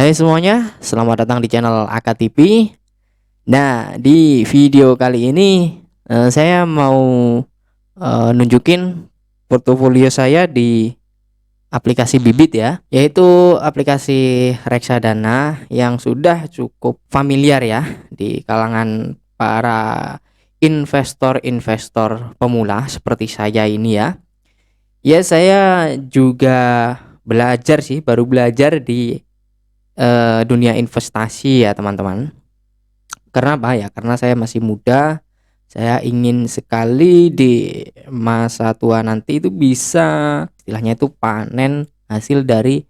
Hai semuanya, selamat datang di channel AKTV. Nah, di video kali ini saya mau nunjukin portofolio saya di aplikasi Bibit ya, yaitu aplikasi reksadana yang sudah cukup familiar ya di kalangan para investor-investor pemula seperti saya ini ya. Ya, saya juga belajar sih, baru belajar di dunia investasi ya teman-teman. Karena apa ya? Karena saya masih muda, saya ingin sekali di masa tua nanti itu bisa istilahnya itu panen hasil dari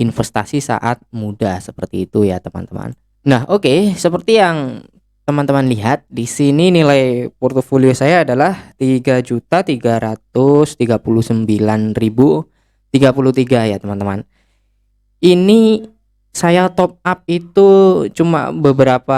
investasi saat muda seperti itu ya teman-teman. Nah, oke, seperti yang teman-teman lihat di sini nilai portofolio saya adalah 3.339.033 ya teman-teman. Ini saya top up itu cuma beberapa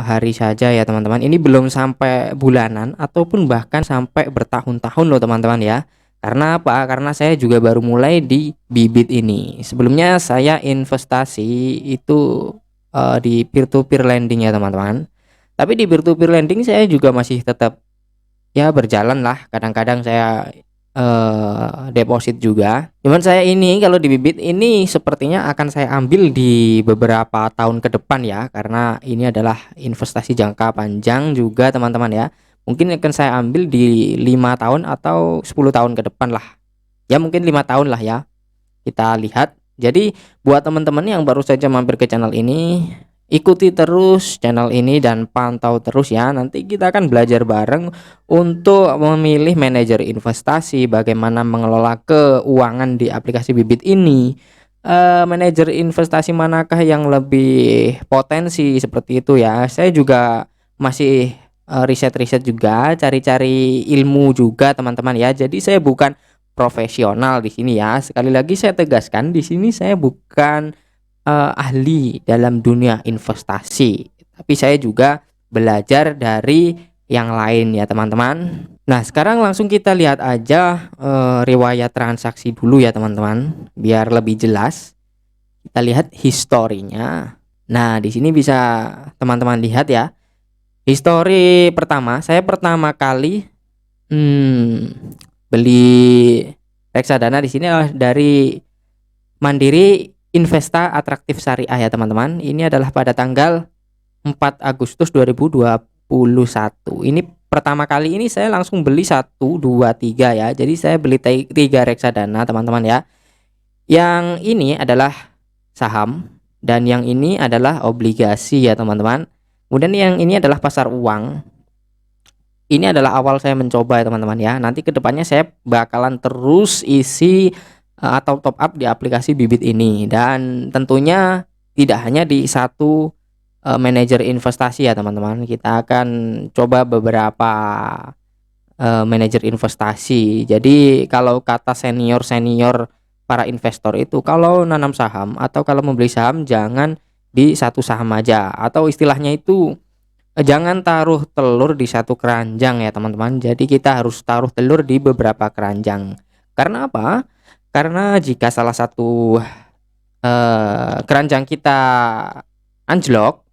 hari saja ya teman-teman. Ini belum sampai bulanan ataupun bahkan sampai bertahun-tahun loh teman-teman ya. Karena apa? Karena saya juga baru mulai di Bibit ini. Sebelumnya saya investasi itu di peer to peer lending ya teman-teman. Tapi di peer to peer lending saya juga masih tetap ya berjalan lah. Kadang-kadang saya deposit juga. Cuman saya ini kalau di Bibit ini sepertinya akan saya ambil di beberapa tahun ke depan ya, karena ini adalah investasi jangka panjang juga teman-teman ya. Mungkin akan saya ambil di 5 tahun atau 10 tahun ke depan lah. Ya mungkin 5 tahun lah ya. Kita lihat. Jadi buat teman-teman yang baru saja mampir ke channel ini, ikuti terus channel ini dan pantau terus ya. Nanti kita akan belajar bareng untuk memilih manajer investasi, bagaimana mengelola keuangan di aplikasi Bibit ini. Manajer investasi manakah yang lebih potensi seperti itu ya. Saya juga masih riset-riset juga, cari-cari ilmu juga teman-teman ya. Jadi saya bukan profesional di sini ya. Sekali lagi saya tegaskan di sini saya bukan ahli dalam dunia investasi, tapi saya juga belajar dari yang lain ya teman-teman. Nah, sekarang langsung kita lihat aja riwayat transaksi dulu ya teman-teman, biar lebih jelas. Kita lihat historinya. Nah, di sini bisa teman-teman lihat ya. Histori pertama, saya pertama kali beli reksadana di sini adalah dari Mandiri Investa Atraktif Syariah ya teman-teman. Ini adalah pada tanggal 4 Agustus 2021. Ini pertama kali ini saya langsung beli 1, 2, 3 ya. Jadi saya beli 3 reksadana teman-teman ya. Yang ini adalah saham dan yang ini adalah obligasi ya teman-teman. Kemudian yang ini adalah pasar uang. Ini adalah awal saya mencoba ya teman-teman ya. Nanti kedepannya saya bakalan terus isi atau top up di aplikasi Bibit ini, dan tentunya tidak hanya di satu manajer investasi ya teman-teman. Kita akan coba beberapa manajer investasi. Jadi kalau kata senior-senior para investor itu, kalau nanam saham atau kalau membeli saham jangan di satu saham aja, atau istilahnya itu jangan taruh telur di satu keranjang ya teman-teman. Jadi kita harus taruh telur di beberapa keranjang. Karena apa? Karena jika salah satu keranjang kita anjlok,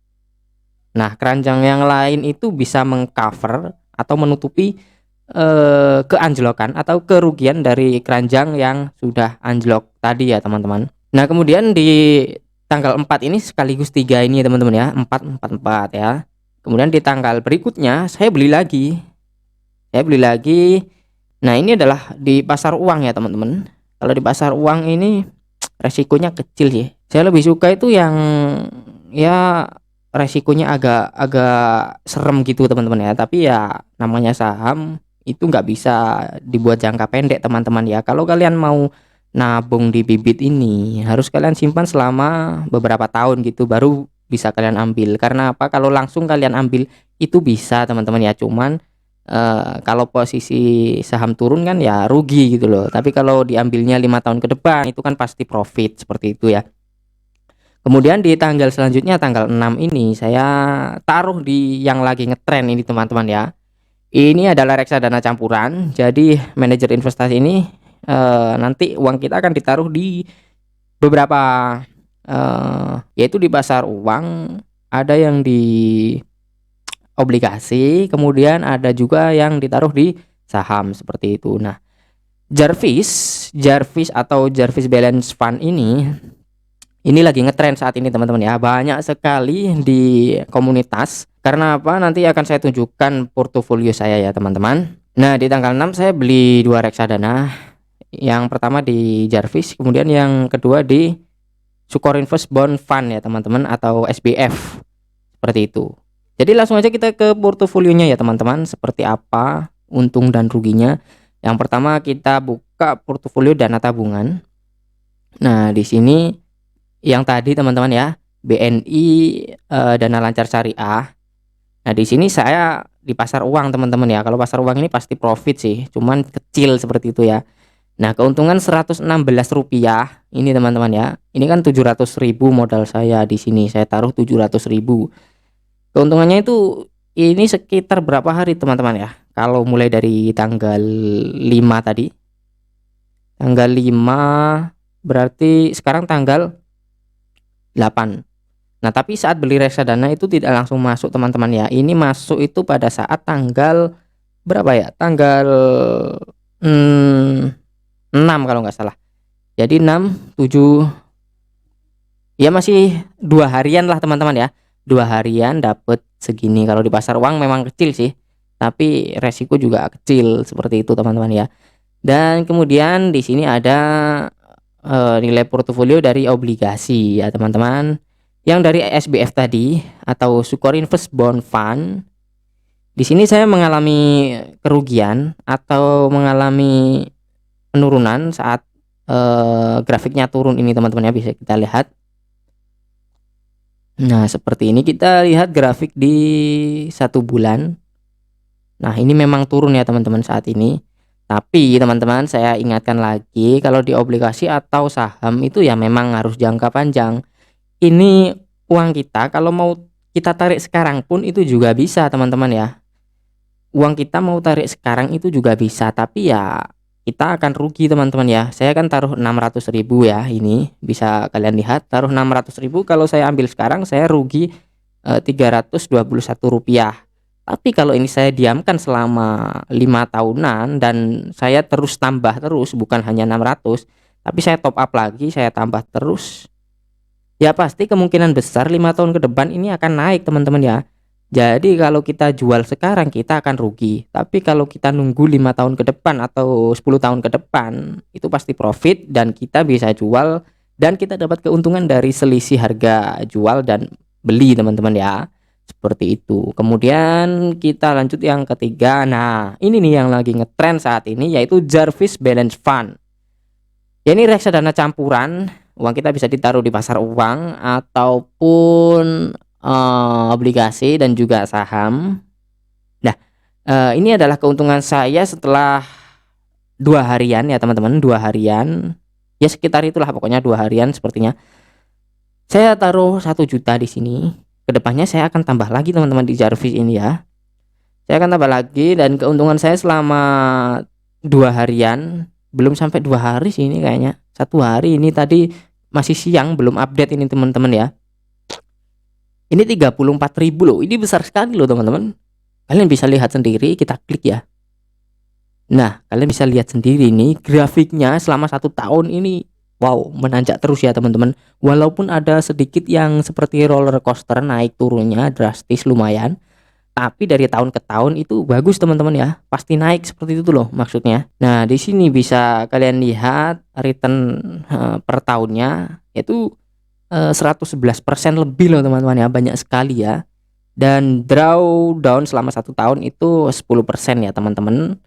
nah keranjang yang lain itu bisa mengcover atau menutupi keanjlokan atau kerugian dari keranjang yang sudah anjlok tadi ya teman-teman. Nah, kemudian di tanggal 4 ini sekaligus 3 ini ya teman-teman ya, 444 ya. Kemudian di tanggal berikutnya saya beli lagi. Nah, ini adalah di pasar uang ya teman-teman. Kalau di pasar uang ini resikonya kecil sih. Saya lebih suka itu yang ya resikonya agak serem gitu teman-teman ya. Tapi ya namanya saham itu nggak bisa dibuat jangka pendek teman-teman ya. Kalau kalian mau nabung di Bibit ini harus kalian simpan selama beberapa tahun gitu baru bisa kalian ambil. Karena apa? Kalau langsung kalian ambil itu bisa teman-teman ya, cuman kalau posisi saham turun kan ya rugi gitu loh. Tapi kalau diambilnya 5 tahun ke depan itu kan pasti profit seperti itu ya. Kemudian di tanggal selanjutnya tanggal 6 ini saya taruh di yang lagi ngetren ini teman-teman ya. Ini adalah reksadana campuran. Jadi manajer investasi ini nanti uang kita akan ditaruh di beberapa yaitu di pasar uang, ada yang di obligasi, kemudian ada juga yang ditaruh di saham seperti itu. Nah, Jarvis atau Jarvis Balance Fund ini lagi ngetren saat ini teman-teman ya. Banyak sekali di komunitas. Karena apa? Nanti akan saya tunjukkan portofolio saya ya teman-teman. Nah, di tanggal 6 saya beli 2 reksadana. Yang pertama di Jarvis, kemudian yang kedua di Sukor Invest Bond Fund ya teman-teman, atau SBF. Seperti itu. Jadi langsung aja kita ke portofolionya ya teman-teman. Seperti apa untung dan ruginya. Yang pertama kita buka portofolio dana tabungan. Nah, di sini yang tadi teman-teman ya, BNI, Dana Lancar Syariah. Nah, di sini saya di pasar uang teman-teman ya. Kalau pasar uang ini pasti profit sih, cuman kecil seperti itu ya. Nah, keuntungan Rp116 ini teman-teman ya. Ini kan 700.000 modal saya di sini. Saya taruh 700.000. Keuntungannya itu ini sekitar berapa hari teman-teman ya? Kalau mulai dari tanggal 5 tadi. Tanggal 5 berarti sekarang tanggal 8. Nah, tapi saat beli reksadana itu tidak langsung masuk teman-teman ya. Ini masuk itu pada saat tanggal berapa ya? Tanggal 6 kalau nggak salah. Jadi 6, 7, ya masih 2 harian lah teman-teman ya. 2 harian dapat segini. Kalau di pasar uang memang kecil sih, tapi resiko juga kecil seperti itu teman-teman ya. Dan kemudian di sini ada nilai portofolio dari obligasi ya teman-teman. Yang dari SBF tadi atau Sukor Invest Bond Fund. Di sini saya mengalami kerugian atau mengalami penurunan saat grafiknya turun ini teman-teman ya, bisa kita lihat. Nah, seperti ini kita lihat grafik di 1 bulan. Nah, ini memang turun ya teman-teman saat ini. Tapi teman-teman saya ingatkan lagi, kalau di obligasi atau saham itu ya memang harus jangka panjang. Ini uang kita kalau mau kita tarik sekarang pun itu juga bisa teman-teman ya. Uang kita mau tarik sekarang itu juga bisa, tapi ya kita akan rugi teman-teman ya. Saya kan taruh 600.000 ya, ini bisa kalian lihat, taruh 600.000, kalau saya ambil sekarang saya rugi Rp321. Tapi kalau ini saya diamkan selama 5 tahunan dan saya terus tambah terus, bukan hanya 600, tapi saya top up lagi, saya tambah terus, ya pasti kemungkinan besar 5 tahun ke depan ini akan naik teman-teman ya. Jadi kalau kita jual sekarang kita akan rugi, tapi kalau kita nunggu 5 tahun ke depan atau 10 tahun ke depan itu pasti profit, dan kita bisa jual dan kita dapat keuntungan dari selisih harga jual dan beli teman-teman ya. Seperti itu. Kemudian kita lanjut yang ketiga. Nah, ini nih yang lagi ngetren saat ini, yaitu Jarvis Balance Fund. Ya, ini reksadana campuran. Uang kita bisa ditaruh di pasar uang ataupun obligasi dan juga saham. Nah, ini adalah keuntungan saya setelah 2 harian ya teman-teman, 2 harian. Ya sekitar itulah pokoknya 2 harian sepertinya. Saya taruh 1 juta di sini. Kedepannya saya akan tambah lagi teman-teman di Jarvis ini ya. Saya akan tambah lagi, dan keuntungan saya selama 2 harian, belum sampai 2 hari sih ini kayaknya. 1 hari ini tadi masih siang, belum update ini teman-teman ya. Ini 34.000 loh. Ini besar sekali loh teman-teman. Kalian bisa lihat sendiri, kita klik ya. Nah, kalian bisa lihat sendiri nih grafiknya selama 1 tahun ini. Wow, menanjak terus ya teman-teman. Walaupun ada sedikit yang seperti roller coaster, naik turunnya drastis lumayan, tapi dari tahun ke tahun itu bagus teman-teman ya. Pasti naik seperti itu loh maksudnya. Nah, di sini bisa kalian lihat return per tahunnya yaitu 111% lebih loh teman-teman ya, banyak sekali ya. Dan drawdown selama 1 tahun itu 10% ya teman-teman.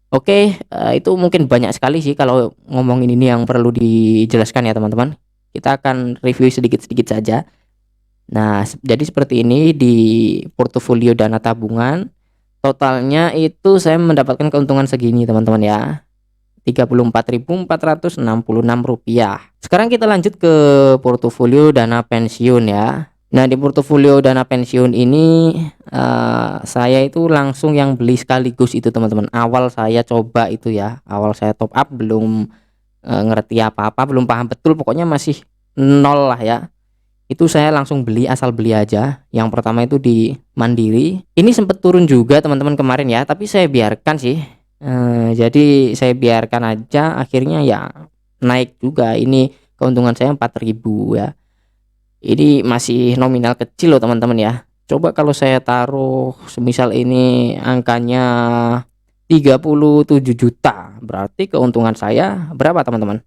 Oke, itu mungkin banyak sekali sih kalau ngomongin ini yang perlu dijelaskan ya teman-teman. Kita akan review sedikit-sedikit saja. Nah, jadi seperti ini di portofolio dana tabungan. Totalnya itu saya mendapatkan keuntungan segini teman-teman ya. Rp34.466. Sekarang kita lanjut ke portofolio dana pensiun ya. Nah, di portofolio dana pensiun ini saya itu langsung yang beli sekaligus itu teman-teman. Awal saya coba itu ya, awal saya top up belum ngerti apa-apa, belum paham betul, pokoknya masih nol lah ya. Itu saya langsung beli, asal beli aja. Yang pertama itu di Mandiri. Ini sempat turun juga teman-teman kemarin ya, tapi saya biarkan sih. Jadi saya biarkan aja, akhirnya ya naik juga. Ini keuntungan saya 4.000 ya. Ini masih nominal kecil loh teman-teman ya. Coba kalau saya taruh semisal ini angkanya 37 juta, berarti keuntungan saya berapa teman-teman?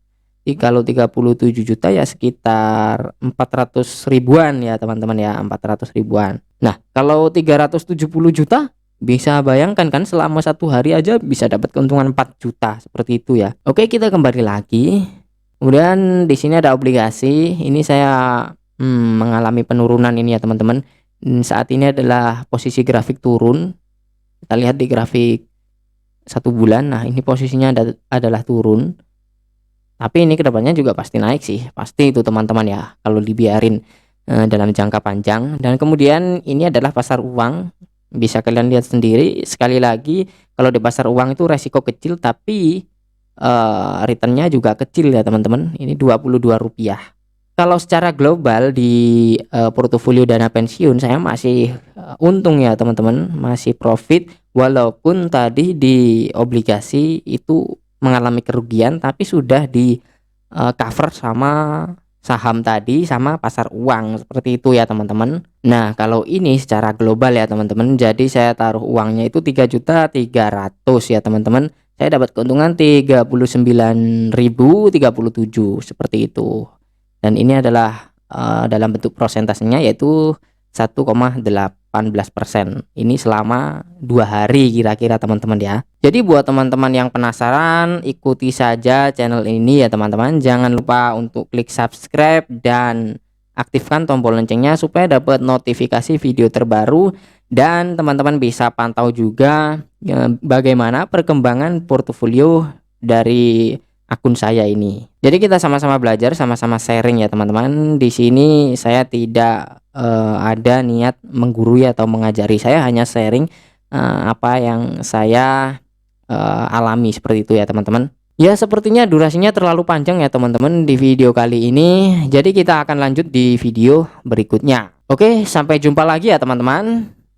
Kalau 37 juta ya sekitar 400 ribuan ya teman-teman ya, 400 ribuan. Nah kalau 370 juta, bisa bayangkan kan selama 1 hari aja bisa dapat keuntungan 4 juta seperti itu ya. Oke, kita kembali lagi. Kemudian di sini ada obligasi. Ini saya mengalami penurunan ini ya teman-teman. Saat ini adalah posisi grafik turun. Kita lihat di grafik 1 bulan. Nah ini posisinya adalah turun. Tapi ini kedepannya juga pasti naik sih, pasti itu teman-teman ya, kalau dibiarin dalam jangka panjang. Dan kemudian ini adalah pasar uang, bisa kalian lihat sendiri. Sekali lagi, kalau di pasar uang itu resiko kecil, tapi returnnya juga kecil ya teman-teman. Ini Rp22. Kalau secara global di portofolio dana pensiun saya masih untung ya teman-teman, masih profit, walaupun tadi di obligasi itu mengalami kerugian, tapi sudah di cover sama saham tadi sama pasar uang, seperti itu ya teman-teman. Nah kalau ini secara global ya teman-teman, jadi saya taruh uangnya itu 3.300.000 ya teman-teman. Saya dapat keuntungan 39.037 seperti itu. Dan ini adalah dalam bentuk prosentasenya yaitu 1,18%. Ini selama 2 hari kira-kira teman-teman ya. Jadi buat teman-teman yang penasaran, ikuti saja channel ini ya teman-teman. Jangan lupa untuk klik subscribe dan aktifkan tombol loncengnya supaya dapat notifikasi video terbaru. Dan teman-teman bisa pantau juga bagaimana perkembangan portofolio dari akun saya ini. Jadi kita sama-sama belajar, sama-sama sharing ya teman-teman. Di sini saya tidak ada niat menggurui atau mengajari, saya hanya sharing apa yang saya alami seperti itu ya teman-teman. Ya sepertinya durasinya terlalu panjang ya teman-teman di video kali ini. Jadi kita akan lanjut di video berikutnya. Oke, sampai jumpa lagi ya teman-teman.